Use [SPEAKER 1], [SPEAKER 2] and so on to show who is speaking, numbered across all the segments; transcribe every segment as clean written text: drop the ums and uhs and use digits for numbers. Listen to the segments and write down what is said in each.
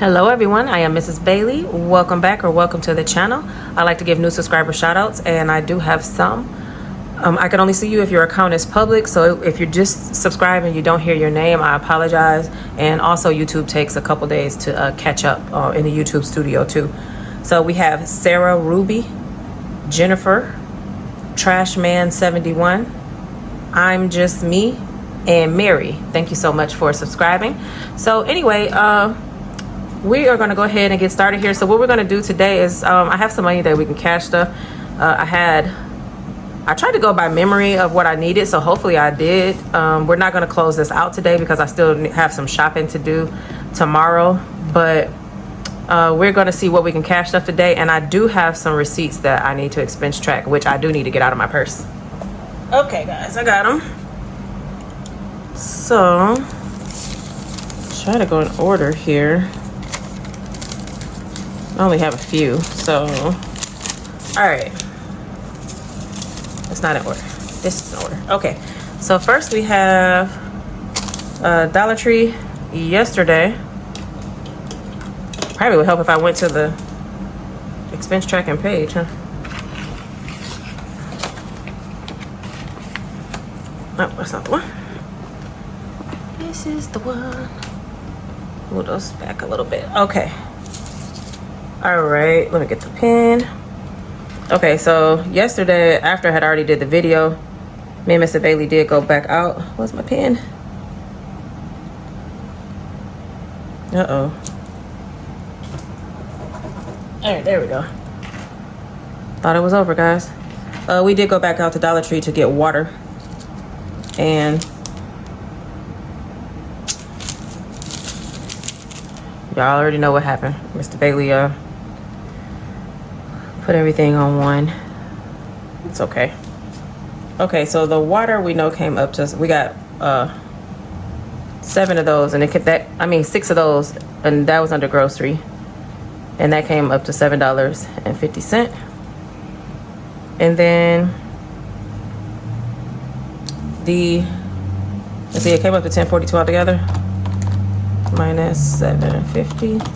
[SPEAKER 1] Hello everyone, I am Mrs. Bailey. Welcome back or welcome to the channel. I like to give new subscriber shout outs and I do have some. I can only see you if your account is public, so if you're just subscribed and you don't hear your name, I apologize. And also YouTube takes a couple days to catch up in the YouTube studio too. So we have Sarah Ruby, Jennifer, Trashman71, I'm Just Me, and Mary. Thank you so much for subscribing. So anyway, we are going to go ahead and get started here. So what we're going to do today is I have some money that we can cash stuff. I tried to go by memory of what I needed, so hopefully I did. We're not going to close this out today because I still have some shopping to do tomorrow, but we're going to see what we can cash stuff today. And I do have some receipts that I need to expense track, which I do need to get out of my purse. Okay guys, I got them. So try to go in order here. I only have a few, so all right, it's not in order. This is in order. Okay, so first we have Dollar Tree yesterday. Probably would help if I went to the expense tracking page, huh? Oh, that's not the one. This is the one. Move those back a little bit. Okay. All right, let me get the pen. Okay, so yesterday, after I had already did the video, me and Mr. Bailey did go back out. Where's my pen? Uh-oh. All right, there we go. Thought it was over, guys. We did go back out to Dollar Tree to get water. And y'all already know what happened. Mr. Bailey, put everything on one. It's okay. Okay, so the water we know came up to, we got 7 of those, and it could, 6 of those, and that was under grocery, and that came up to $7.50. And then let's see, it came up to $10.42 altogether, minus $7.50,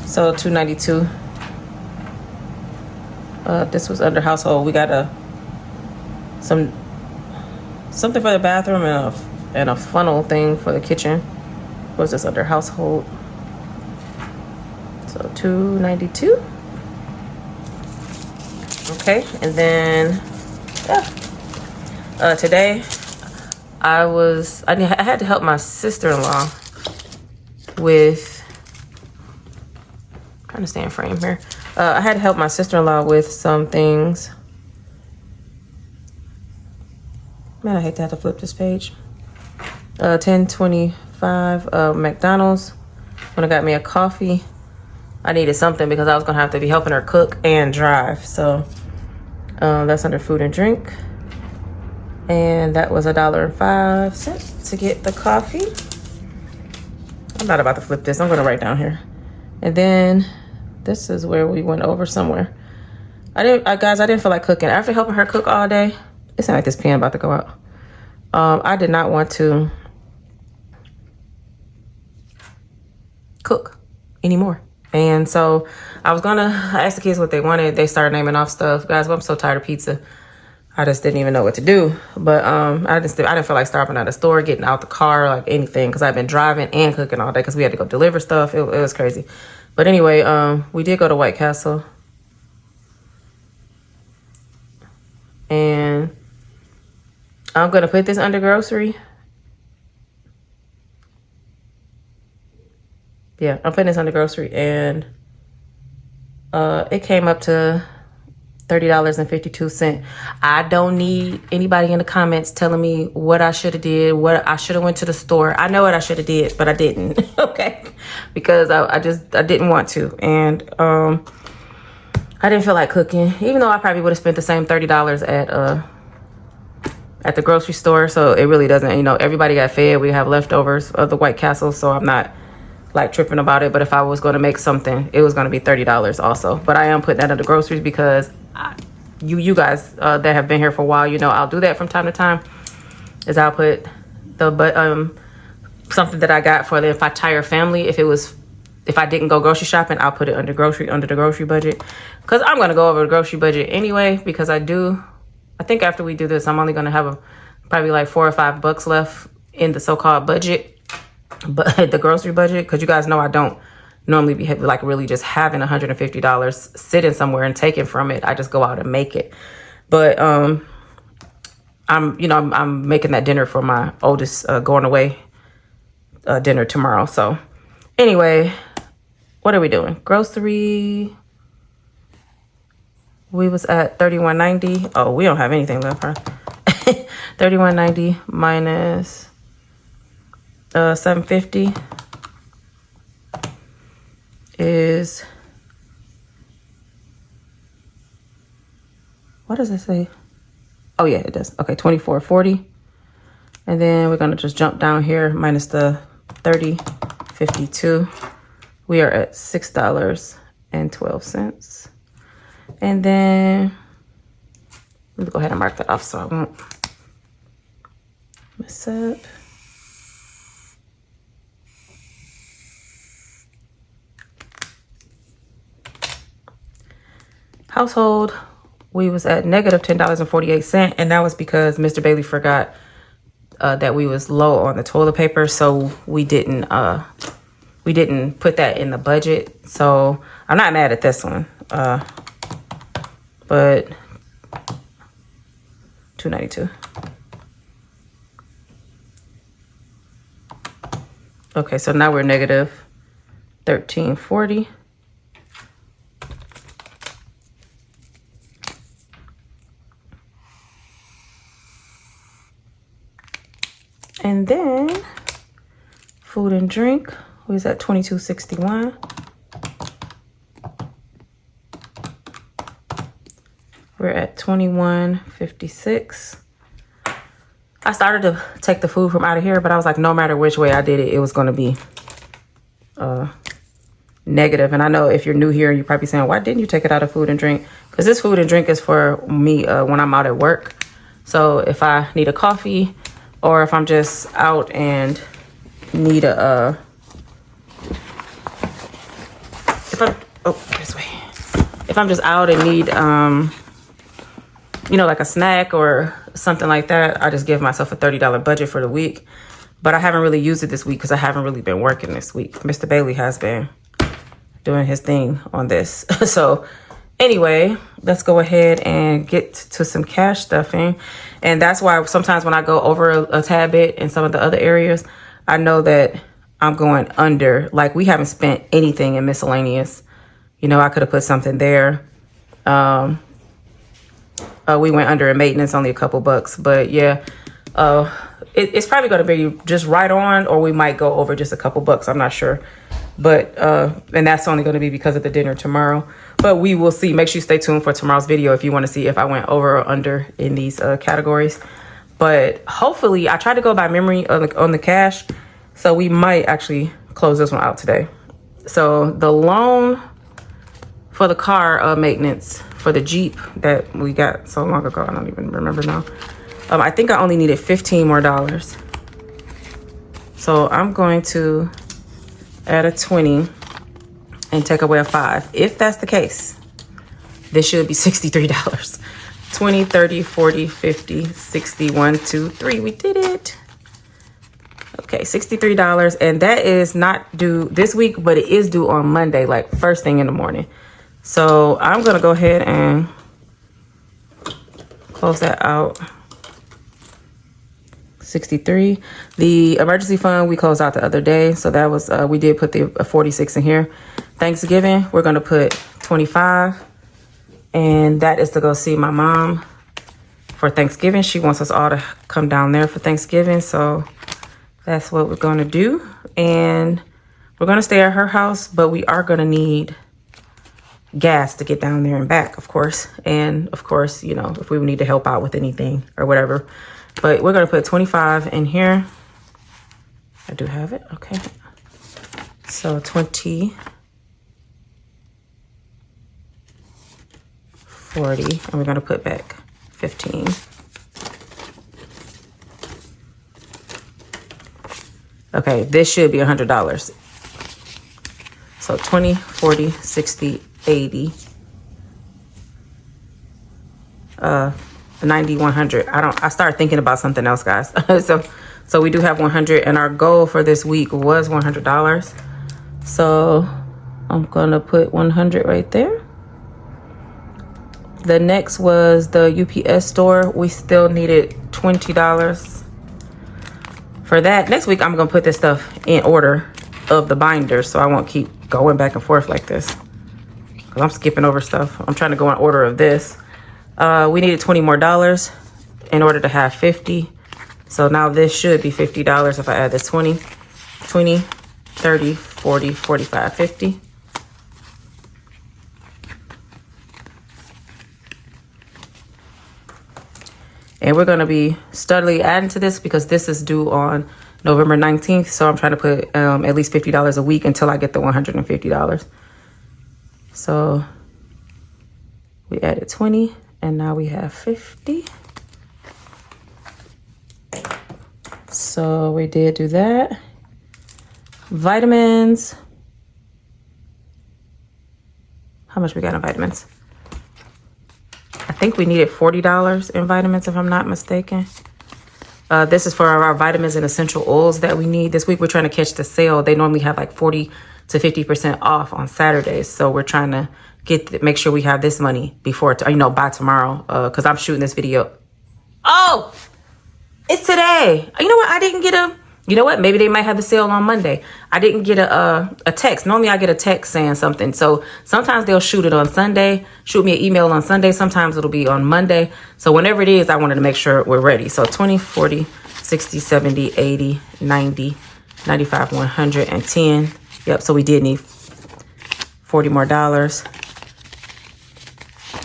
[SPEAKER 1] so $2.92. This was under household. We got something for the bathroom and a funnel thing for the kitchen. What was this under household? So $2.92. Okay, and then today I had to help my sister-in-law with, I'm trying to stay in frame here. I had to help my sister-in-law with some things. Man, I hate to have to flip this page. 10:25 McDonald's. When I got me a coffee, I needed something because I was gonna have to be helping her cook and drive. So that's under food and drink. And that was $1.05 to get the coffee. I'm not about to flip this. I'm gonna write down here. And then this is where we went over somewhere. Guys, I didn't feel like cooking. After helping her cook all day, it sounded like this pen about to go out. I did not want to cook anymore. And so I asked the kids what they wanted. They started naming off stuff. Guys, I'm so tired of pizza. I just didn't even know what to do. But I didn't feel like stopping at the store, getting out the car, like anything, because I've been driving and cooking all day because we had to go deliver stuff. It was crazy. But anyway, we did go to White Castle. And I'm going to put this under grocery. Yeah, I'm putting this under grocery. And it came up to $30.52. I don't need anybody in the comments telling me what I should have did, what I should have went to the store. I know what I should have did, but I didn't. Okay, because I didn't want to, and I didn't feel like cooking, even though I probably would have spent the same $30 at the grocery store. So it really doesn't, everybody got fed. We have leftovers of the White Castle, so I'm not like tripping about it. But if I was going to make something, it was going to be $30 also. But I am putting that under groceries because you guys that have been here for a while, I'll do that from time to time. Is I'll put something that I got for the entire family. If it was if I didn't go grocery shopping, I'll put it under the grocery budget. Because I'm going to go over the grocery budget anyway, because I think after we do this, I'm only going to have probably like $4 or $5 left in the so-called budget, but the grocery budget, because you guys know I don't normally be like really just having $150 sitting somewhere and taking from it. I just go out and make it. But I'm making that dinner for my oldest going away dinner tomorrow. So anyway, what are we doing? Grocery. We was at $31.90. Oh, we don't have anything left, huh? $31.90 minus $7.50 is, what does it say? Oh yeah, it does. Okay, $24.40. And then we're gonna just jump down here minus the $30.52. We are at $6.12. And then let me go ahead and mark that off so I won't mess up. Household, we was at negative $10.48, and that was because Mr. Bailey forgot that we was low on the toilet paper, so we didn't put that in the budget. So I'm not mad at this one, but $2.92. Okay, so now we're negative $13.40. And then food and drink was at $22.61. We're at $21.56. I started to take the food from out of here, but I was like, no matter which way I did it, it was going to be negative. And I know if you're new here, you're probably saying, why didn't you take it out of food and drink? Because this food and drink is for me when I'm out at work. So if I need a coffee, or if I'm just out and need a, if I'm just out and need, like a snack or something like that, I just give myself a $30 budget for the week. But I haven't really used it this week because I haven't really been working this week. Mr. Bailey has been doing his thing on this. So anyway, let's go ahead and get to some cash stuffing. And that's why sometimes when I go over a tad bit in some of the other areas, I know that I'm going under. Like, we haven't spent anything in miscellaneous. I could have put something there. We went under in maintenance, only a couple bucks. But yeah, it's probably going to be just right on, or we might go over just a couple bucks. I'm not sure. But and that's only going to be because of the dinner tomorrow. But we will see. Make sure you stay tuned for tomorrow's video if you want to see if I went over or under in these categories. But hopefully, I tried to go by memory on the cash. So we might actually close this one out today. So the loan for the car maintenance for the Jeep that we got so long ago, I don't even remember now. I think I only needed $15 more. So I'm going to add a 20 and take away a 5. If that's the case, this should be $63. 20, 30, 40, 50, 60, 1, 2, 3. We did it. Okay, $63. And that is not due this week, but it is due on Monday, like first thing in the morning. So I'm going to go ahead and close that out. 63. The emergency fund we closed out the other day, so that was we did put the 46 in here. Thanksgiving, we're going to put 25, and that is to go see my mom for Thanksgiving. She wants us all to come down there for Thanksgiving, so that's what we're going to do. And we're going to stay at her house, but we are going to need gas to get down there and back, of course. And of course, if we need to help out with anything or whatever. But we're going to put 25 in here. I do have it. Okay. So 20, 40, and we're going to put back 15. Okay, this should be $100. So 20, 40, 60, 80, 90, 100. I started thinking about something else, guys. So we do have 100, and our goal for this week was $100. So I'm gonna put 100 right there. The next was the UPS store. We still needed $20 for that. Next week, I'm gonna put this stuff in order of the binder, so I won't keep going back and forth like this, because I'm skipping over stuff. I'm trying to go in order of this. We needed $20 more in order to have 50. So now this should be $50 if I add this 20, 30, 40, 45, 50. And we're going to be steadily adding to this because this is due on November 19th. So I'm trying to put at least $50 a week until I get the $150. So we added 20 and now we have 50. So we did do that. Vitamins. How much we got in vitamins? I think we needed $40 in vitamins, if I'm not mistaken. This is for our vitamins and essential oils that we need. This week we're trying to catch the sale. They normally have like 40 to 50% off on Saturdays. So we're trying to make sure we have this money before, by tomorrow. Because I'm shooting this video. Oh, it's today. You know what? I didn't get a... You know what? Maybe they might have the sale on Monday. I didn't get a text. Normally I get a text saying something. So sometimes they'll shoot it on Sunday, shoot me an email on Sunday. Sometimes it'll be on Monday. So whenever it is, I wanted to make sure we're ready. So 20, 40, 60, 70, 80, 90, 95, 110. Yep. So we did need $40 more.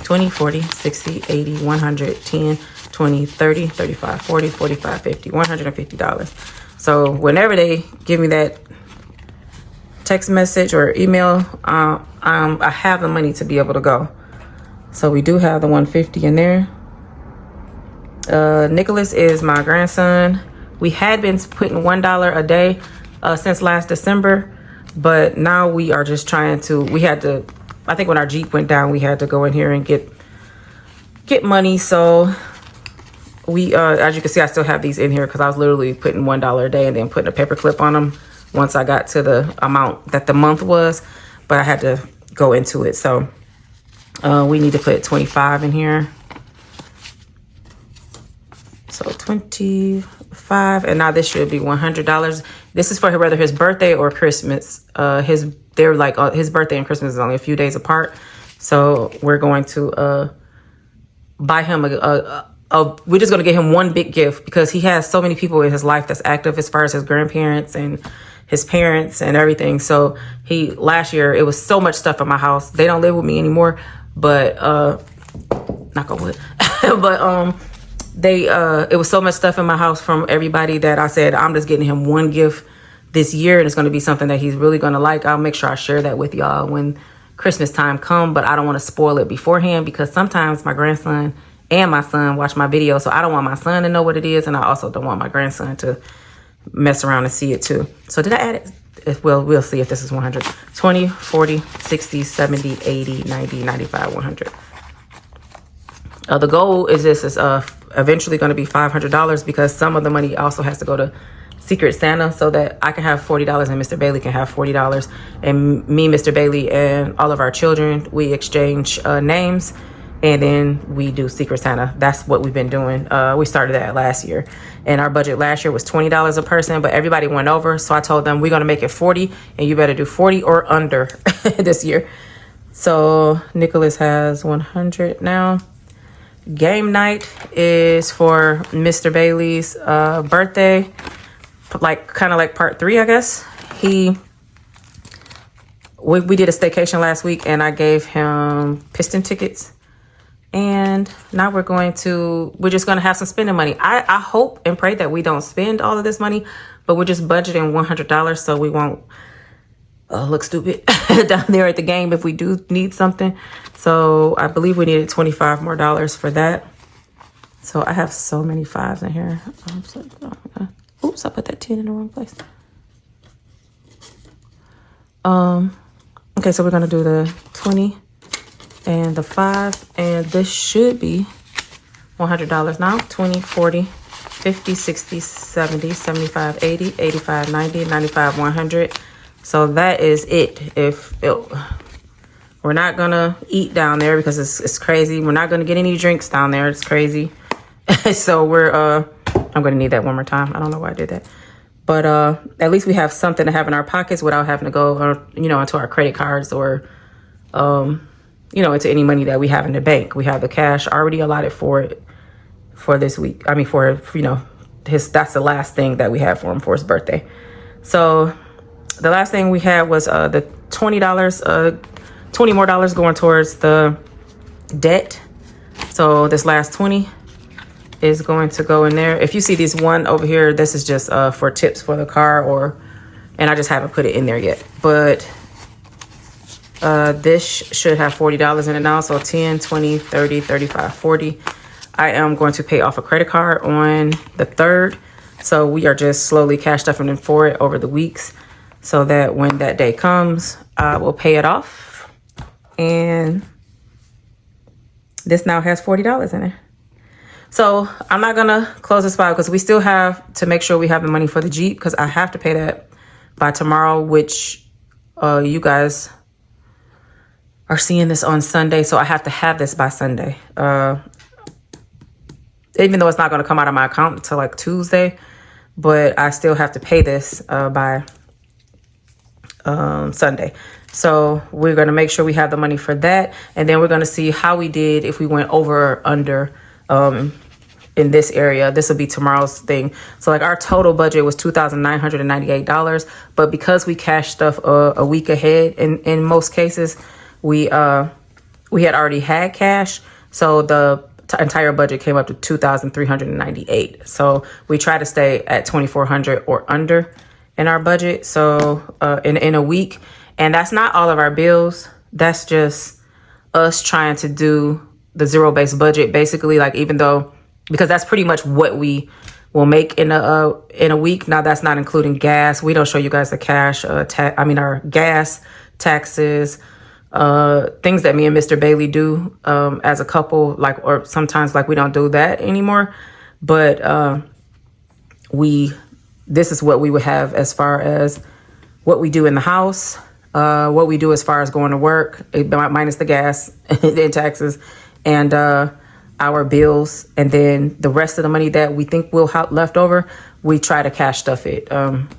[SPEAKER 1] 20, 40, 60, 80, 110, 20, 30, 35, 40, 45, 50, $150. So whenever they give me that text message or email, I have the money to be able to go. So we do have the 150 in there. Nicholas is my grandson. We had been putting $1 a day since last December, but now we are just trying to, I think when our Jeep went down, we had to go in here and get money. So we, as you can see, I still have these in here because I was literally putting $1 a day and then putting a paper clip on them once I got to the amount that the month was, but I had to go into it. So we need to put 25 in here. So 25, and now this should be $100. This is for whether his birthday or Christmas. His birthday and Christmas is only a few days apart. So we're going to buy him we're just going to get him one big gift because he has so many people in his life that's active as far as his grandparents and his parents and everything. So last year, it was so much stuff in my house. They don't live with me anymore, but, knock on wood, but, it was so much stuff in my house from everybody that I said, I'm just getting him one gift this year. And it's going to be something that he's really going to like. I'll make sure I share that with y'all when Christmas time come, but I don't want to spoil it beforehand because sometimes my grandson and my son watch my video. So I don't want my son to know what it is. And I also don't want my grandson to mess around and see it too. So did I add it? Well, we'll see if this is 100. 20, 40, 60, 70, 80, 90, 95, 100. The goal is eventually going to be $500 because some of the money also has to go to Secret Santa so that I can have $40 and Mr. Bailey can have $40. And me, Mr. Bailey, and all of our children, we exchange names. And then we do Secret Santa. That's what we've been doing. We started that last year. And our budget last year was $20 a person, but everybody went over. So I told them, we're going to make it 40 and you better do 40 or under this year. So Nicholas has 100 now. Game night is for Mr. Bailey's birthday. Kind of like part 3, I guess. We did a staycation last week and I gave him Piston tickets. And now we're just going to have some spending money. I hope and pray that we don't spend all of this money, but we're just budgeting $100 so we won't look stupid down there at the game if we do need something. So I believe we needed $25 more for that. So I have so many 5s in here. Oops, I put that 10 in the wrong place. Okay, so we're gonna do the 20 and the 5, and this should be $100 now. 20, 40, 50, 60, 70, 75, 80, 85, 90, 95, 100. So that is it. We're not gonna eat down there because it's crazy. We're not gonna get any drinks down there. It's crazy. So we're I'm gonna need that one more time. I don't know why I did that. But at least we have something to have in our pockets without having to go, into our credit cards or, into any money that we have in the bank. We have the cash already allotted for it for this week. I mean, that's the last thing that we had for him for his birthday. So the last thing we had was the $20, $20 more going towards the debt. So this last 20 is going to go in there. If you see this one over here, this is just for tips for the car, and I just haven't put it in there yet. But this should have $40 in it now. So 10, 20, 30, 35, 40. I am going to pay off a credit card on the 3rd. So we are just slowly cash stuffing in for it over the weeks so that when that day comes, I will pay it off. And this now has $40 in it. So I'm not going to close this file because we still have to make sure we have the money for the Jeep, because I have to pay that by tomorrow, which you guys are seeing this on Sunday. So I have to have this by Sunday. Even though it's not going to come out of my account until like Tuesday, but I still have to pay this by Sunday. So we're going to make sure we have the money for that. And then we're going to see how we did if we went over or under in this area. This will be tomorrow's thing. So like our total budget was $2,998, but because we cashed stuff a week ahead in most cases, we had already had cash. So the entire budget came up to $2,398. So we try to stay at $2,400 or under in our budget. So in a week, and that's not all of our bills. That's just us trying to do the zero-based budget, basically. Like, even though, because that's pretty much what we will make in a week. Now that's not including gas. We don't show you guys the cash, our gas, taxes, things that me and Mr. Bailey do as a couple, like, or sometimes like we don't do that anymore. But this is what we would have as far as what we do in the house, what we do as far as going to work, minus the gas and taxes, and our bills. And then the rest of the money that we think we'll have left over, we try to cash stuff it and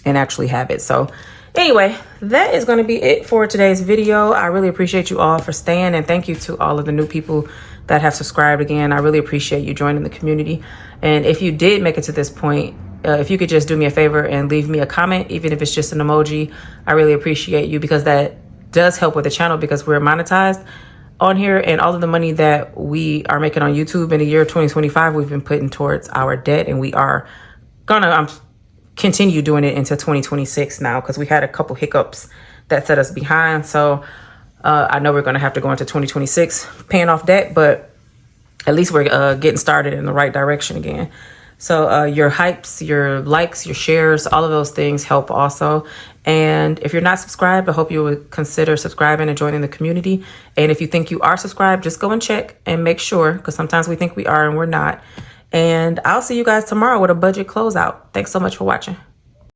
[SPEAKER 1] actually have it. So anyway, that is going to be it for today's video. I really appreciate you all for staying, and thank you to all of the new people that have subscribed again. I really appreciate you joining the community. And if you did make it to this point, if you could just do me a favor and leave me a comment, even if it's just an emoji, I really appreciate you, because that does help with the channel, because we're monetized on here, and all of the money that we are making on YouTube in the year 2025, we've been putting towards our debt, and we are gonna continue doing it into 2026 now, because we had a couple hiccups that set us behind. So I know we're gonna have to go into 2026 paying off debt, but at least we're getting started in the right direction again. So your hypes, your likes, your shares, all of those things help also. And if you're not subscribed, I hope you would consider subscribing and joining the community. And if you think you are subscribed, just go and check and make sure, because sometimes we think we are and we're not. And I'll see you guys tomorrow with a budget closeout. Thanks so much for watching.